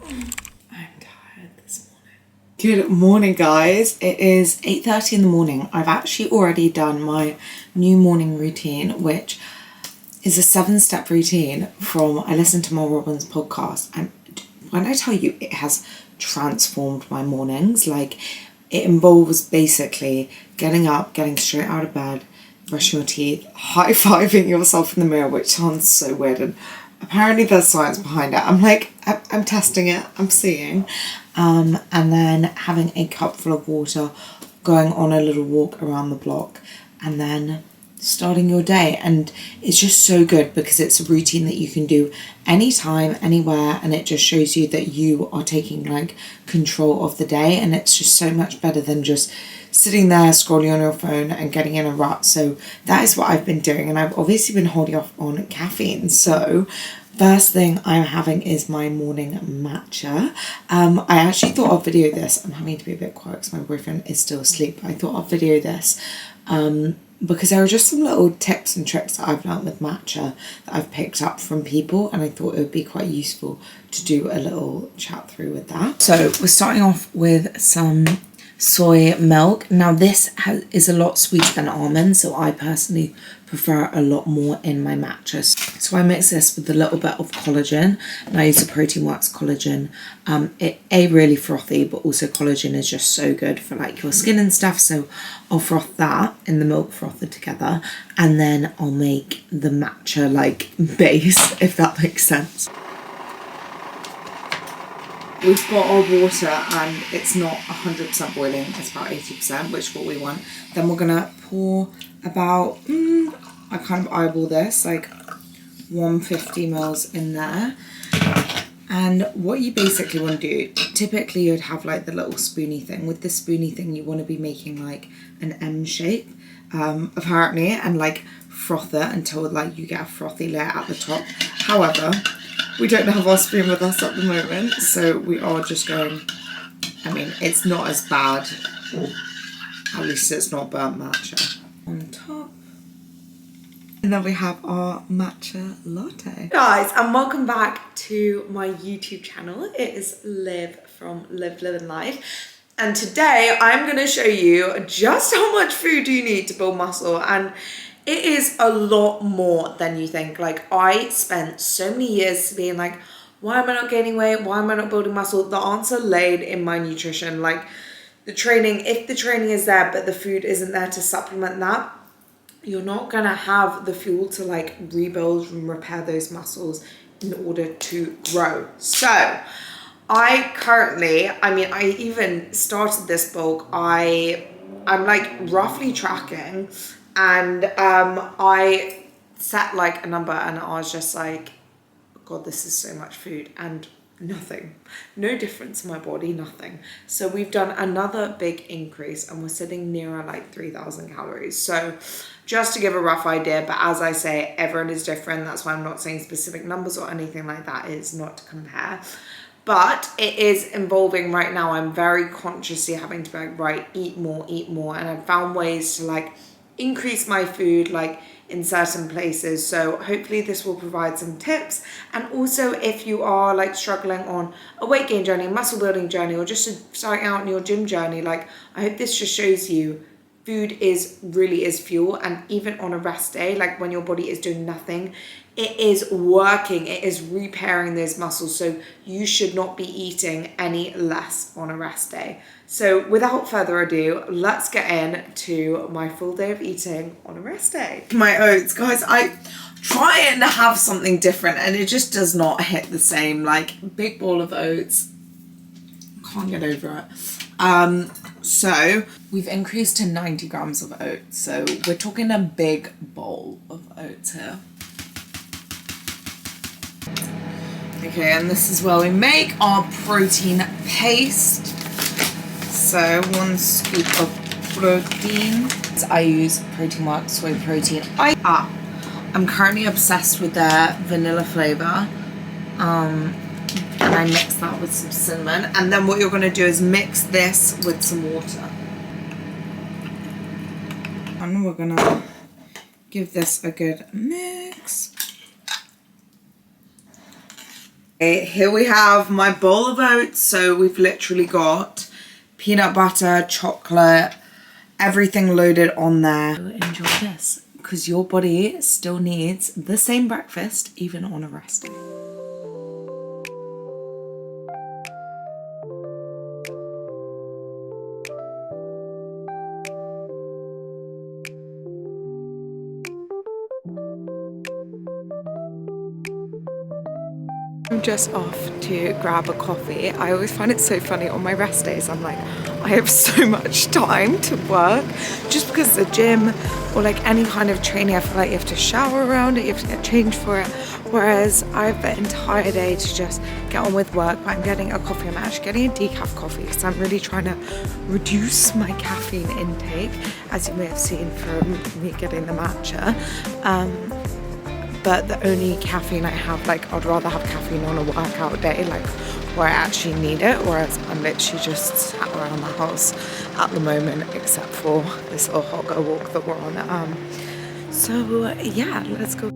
I'm tired this morning. Good morning, guys. It is 8:30 in the morning. I've actually already done my new morning routine, which is a 7-step routine from, I listened to Mel Robbins' podcast, and when I tell you it has transformed my mornings, like it involves basically getting up, getting straight out of bed, brushing your teeth, high-fiving yourself in the mirror, which sounds so weird, and apparently there's science behind it. I'm testing it, I'm seeing. And then having a cup full of water, going on a little walk around the block, and then starting your day. And it's just so good because it's a routine that you can do anytime, anywhere, and it just shows you that you are taking like control of the day, and it's just so much better than just sitting there scrolling on your phone and getting in a rut. So that is what I've been doing, and I've obviously been holding off on caffeine. So first thing I'm having is my morning matcha. I actually thought I'd video this. I'm having to be a bit quiet because my boyfriend is still asleep. I thought I'd video this because there are just some little tips and tricks that I've learned with matcha that I've picked up from people, and I thought it would be quite useful to do a little chat through with that. So we're starting off with some soy milk. Now this is a lot sweeter than almonds, so I personally prefer a lot more in my matcha. So I mix this with a little bit of collagen, and I use the Protein Works collagen. It really frothy, but also collagen is just so good for like your skin and stuff, so I'll froth that in the milk frother together, and then I'll make the matcha like base, if that makes sense. We've got our water and it's not 100% boiling, it's about 80%, which is what we want. Then we're gonna pour about, I kind of eyeball this, like 150 mils in there. And what you basically want to do, typically you'd have like the little spoony thing. With the spoony thing, you want to be making like an M shape, apparently, and like froth it until like you get a frothy layer at the top. However, we don't have our spoon with us at the moment, so we are just going, I mean, it's not as bad, at least it's not burnt matcha. On top. And then we have our matcha latte. Guys, and welcome back to my YouTube channel. It is Liv from Live and Life. And today I'm going to show you just how much food you need to build muscle, and it is a lot more than you think. Like, I spent so many years being like, why am I not gaining weight? Why am I not building muscle? The answer laid in my nutrition. Like, the training, if the training is there, but the food isn't there to supplement that, you're not gonna have the fuel to like rebuild and repair those muscles in order to grow. So, I even started this bulk. I'm like roughly tracking, and I set like a number, and I was just like, God, this is so much food, and nothing, no difference in my body, nothing. So we've done another big increase, and we're sitting nearer like 3,000 calories. So just to give a rough idea, but as I say, everyone is different. That's why I'm not saying specific numbers or anything like that. It's not to compare. But it is involving right now, I'm very consciously having to be like, right, eat more, and I've found ways to like increase my food like in certain places. So hopefully this will provide some tips. And also, if you are like struggling on a weight gain journey, muscle building journey, or just starting out in your gym journey, like I hope this just shows you food really is fuel. And even on a rest day, like when your body is doing nothing, it is working, it is repairing those muscles. So you should not be eating any less on a rest day. So without further ado, let's get into my full day of eating on a rest day. My oats, guys, I try and have something different and it just does not hit the same. Like, big bowl of oats, can't get over it. So we've increased to 90 grams of oats. So we're talking a big bowl of oats here. Okay, and this is where we make our protein paste. So 1 scoop of protein. I use Protein Works soy protein. I'm currently obsessed with their vanilla flavor. And I mix that with some cinnamon. And then what you're going to do is mix this with some water. And we're going to give this a good mix. Okay, here we have my bowl of oats. So we've literally got peanut butter, chocolate, everything loaded on there. Enjoy this, because your body still needs the same breakfast even on a rest day. I'm just off to grab a coffee. I always find it so funny on my rest days. I'm like, I have so much time to work, just because the gym or like any kind of training, I feel like you have to shower around it, you have to get changed for it. Whereas I have the entire day to just get on with work. But I'm getting a coffee. I'm actually getting a decaf coffee because I'm really trying to reduce my caffeine intake, as you may have seen from me getting the matcha. But the only caffeine I have, like, I'd rather have caffeine on a workout day, like where I actually need it, whereas I'm literally just sat around the house at the moment, except for this little hot girl walk that we're on. So yeah, let's go.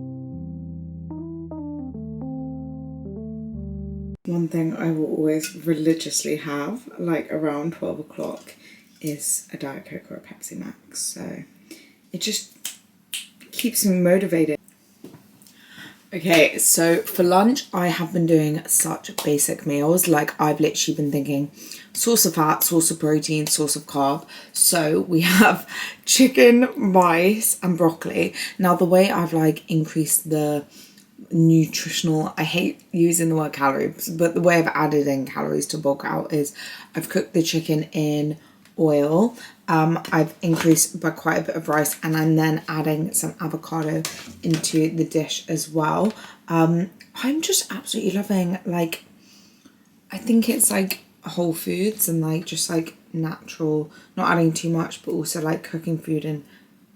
One thing I will always religiously have, like around 12 o'clock, is a Diet Coke or a Pepsi Max. So it just keeps me motivated. Okay, so for lunch, I have been doing such basic meals. Like, I've literally been thinking source of fat, source of protein, source of carb. So we have chicken, rice, and broccoli. Now, the way I've like increased the nutritional, I hate using the word calories, but the way I've added in calories to bulk out is I've cooked the chicken in oil. I've increased by quite a bit of rice, and I'm then adding some avocado into the dish as well. I'm just absolutely loving, like, I think it's like whole foods and like just like natural, not adding too much, but also like cooking food in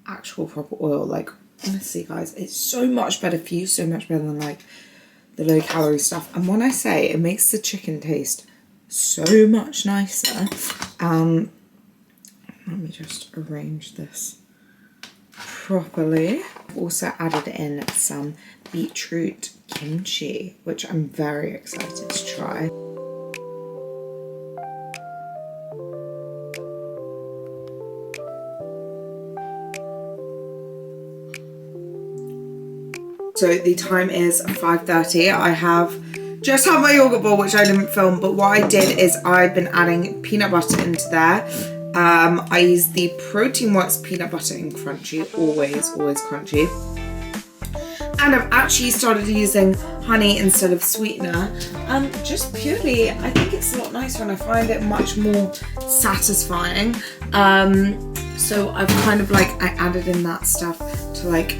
actual proper oil. Like, honestly guys, it's so much better for you, so much better than like the low calorie stuff. And when I say it makes the chicken taste so much nicer, let me just arrange this properly. I've also added in some beetroot kimchi, which I'm very excited to try. So the time is 5:30. I have just had my yogurt bowl, which I didn't film, but what I did is I've been adding peanut butter into there. I use the Protein Works peanut butter and crunchy, always crunchy. And I've actually started using honey instead of sweetener. Just purely, I think it's a lot nicer and I find it much more satisfying. So I've kind of like, I added in that stuff to like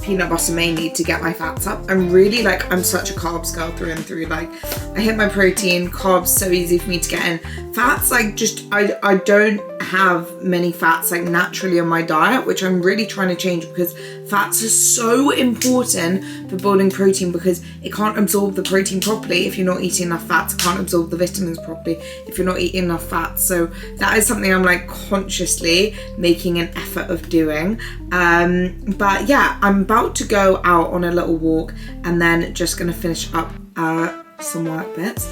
peanut butter mainly to get my fats up. I'm really like, I'm such a carbs girl through and through. Like, I hit my protein, carbs so easy for me to get in. Fats, like, just I don't have many fats like naturally on my diet, which I'm really trying to change, because fats are so important for building protein, because it can't absorb the protein properly if you're not eating enough fats. It can't absorb the vitamins properly if you're not eating enough fats. So that is something I'm like consciously making an effort of doing. But yeah, I'm about to go out on a little walk and then just gonna finish up some work bits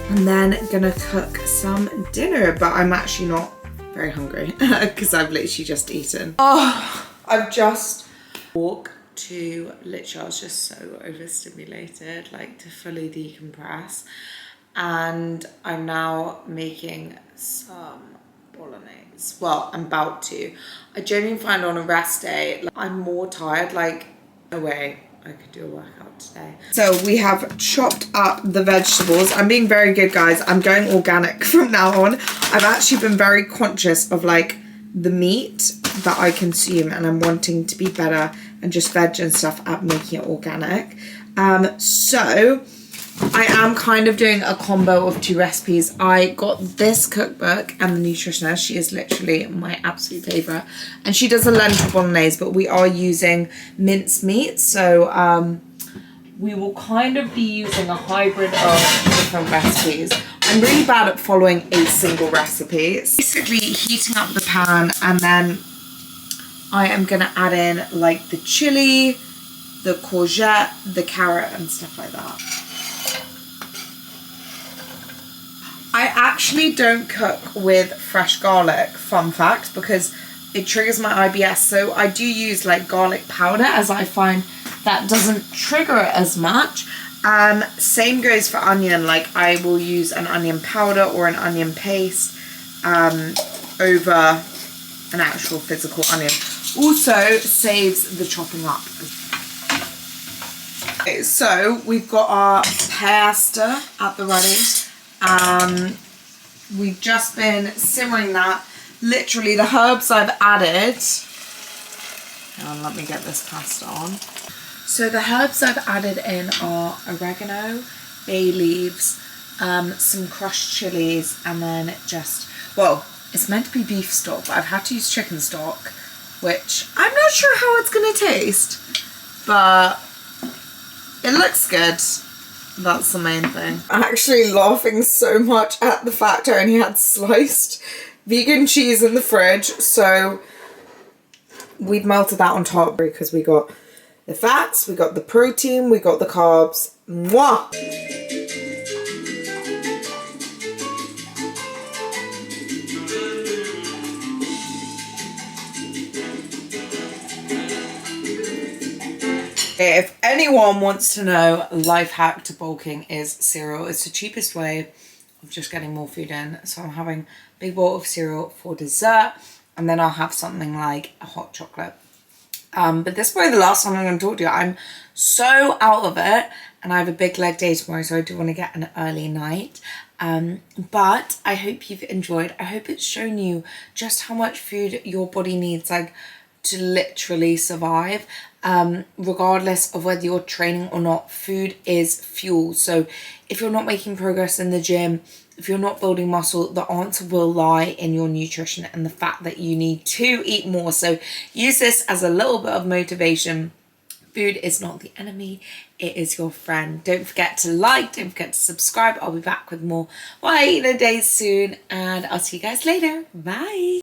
and then gonna cook some dinner. But I'm actually not very hungry because I've literally just eaten. Oh, I've just walked to, literally I was just so overstimulated, like, to fully decompress, and I'm now making some Bolognese. Well, I'm about to. I genuinely find on a rest day, like, I'm more tired, like, no way I could do a workout today. So we have chopped up the vegetables. I'm being very good, guys. I'm going organic from now on. I've actually been very conscious of like the meat that I consume, and I'm wanting to be better and just veg and stuff at making it organic. So I am kind of doing a combo of two recipes. I got this cookbook and the nutritionist. She is literally my absolute favourite. And she does a lentil bolognese, but we are using minced meat. So we will kind of be using a hybrid of different recipes. I'm really bad at following a single recipe. It's basically heating up the pan, and then I am going to add in like the chili, the courgette, the carrot and stuff like that. actually don't cook with fresh garlic, fun fact, because it triggers my IBS. So I do use like garlic powder, as I find that doesn't trigger it as much. Same goes for onion. Like I will use an onion powder or an onion paste over an actual physical onion. Also saves the chopping up. Okay, so we've got our pasta at the ready. We've just been simmering that. Literally the herbs I've added. Hang on, let me get this pasta on. So the herbs I've added in are oregano, bay leaves, some crushed chilies, and then just, well, it's meant to be beef stock, but I've had to use chicken stock, which I'm not sure how it's going to taste, but it looks good. That's the main thing. I'm actually laughing so much at the fact I only had sliced vegan cheese in the fridge, so we've melted that on top because we got the fats, we got the protein, we got the carbs. Mwah! If anyone wants to know, life hack to bulking is cereal. It's the cheapest way of just getting more food in. So I'm having a big bowl of cereal for dessert, and then I'll have something like a hot chocolate. But this is probably the last time I'm going to talk to you. I'm so out of it, and I have a big leg day tomorrow, so I do want to get an early night. But I hope you've enjoyed. I hope it's shown you just how much food your body needs, like, to literally survive. Regardless of whether you're training or not, food is fuel. So if you're not making progress in the gym, if you're not building muscle, the answer will lie in your nutrition and the fact that you need to eat more. So use this as a little bit of motivation. Food is not the enemy, it is your friend. Don't forget to like, don't forget to subscribe. I'll be back with more What I Eat in a Day soon, and I'll see you guys later. Bye.